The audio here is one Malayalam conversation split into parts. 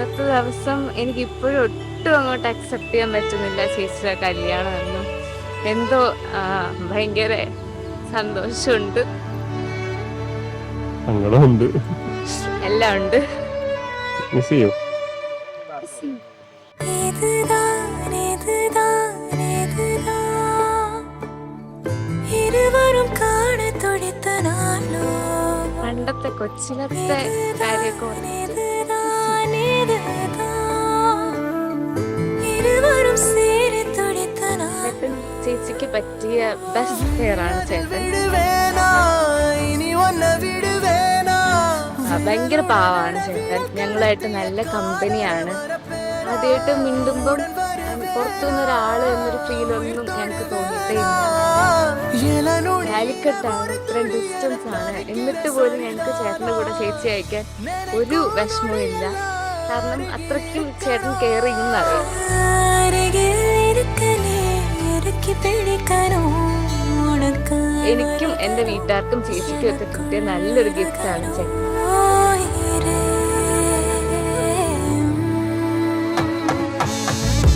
അന്നത്തെ ദിവസം എനിക്ക് ഇപ്പോഴും ഒട്ടും അങ്ങോട്ട് അക്സെപ്റ്റ് ചെയ്യാൻ പറ്റുന്നില്ല ചേച്ചിയുടെ കല്യാണം എന്ന്. എന്തോ ഭയങ്കര സന്തോഷമുണ്ട്, സങ്കടമുണ്ട്, എല്ലാം ഉണ്ട്. മിസ് ചെയ്യോ? പണ്ടത്തെ കൊച്ചിലത്തെ കാര്യമൊക്കെ ചേട്ടൻ ചേച്ചിക്ക് പറ്റിയ ബെസ്റ്റ് പെയറാണ് ചേട്ടൻ. ഭയങ്കര പാവാണ് ചേട്ടൻ, ഞങ്ങളായിട്ട് നല്ല കമ്പനിയാണ്. ആദ്യമായിട്ട് മിണ്ടുമ്പം പുറത്തുനിന്ന് ഒരാള് എന്നൊരു ഫീലൊന്നും ഞങ്ങൾക്ക് തോന്നിയിട്ടേ ഇല്ല. കാലിക്കട്ടാണ്, ഇത്രയും ഡിസ്റ്റൻസ് ആണ്, എന്നിട്ട് പോലും ഞങ്ങൾക്ക് ചേട്ടൻ്റെ കൂടെ ചേച്ചി അയക്കാൻ ഒരു വിഷമവും ഇല്ല. കാരണം അത്രയ്ക്കും ചേട്ടൻ കെയർ ചെയ്യുന്നറിയാം. എനിക്കും എൻ്റെ വീട്ടുകാർക്കും ചേച്ചിക്കും ഒക്കെ കിട്ടിയ നല്ലൊരു ഗിഫ്റ്റാണ് ചേട്ടൻ.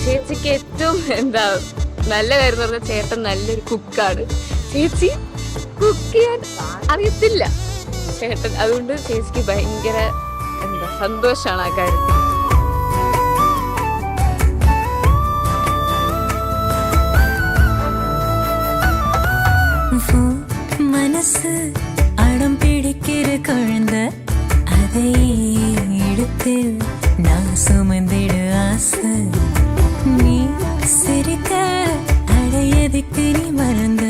ചേച്ചിക്ക് ഏറ്റവും നല്ല കാര്യം എന്ന് പറഞ്ഞാൽ ചേട്ടൻ നല്ലൊരു കുക്കാണ്. ചേച്ചി കുക്ക് ചെയ്യാൻ അറിയത്തില്ല ചേട്ടൻ, അതുകൊണ്ട് ചേച്ചിക്ക് ഭയങ്കര സന്തോഷമാണ് ആ കാര്യത്തിൽ. മനസ്സ് അടം പിടിക്കിற കുഴந்த அதை எடுத்து நான் சுமந்திடு ஆசை நீ சிரிக்க அடையதுக்கு நீ மறந்த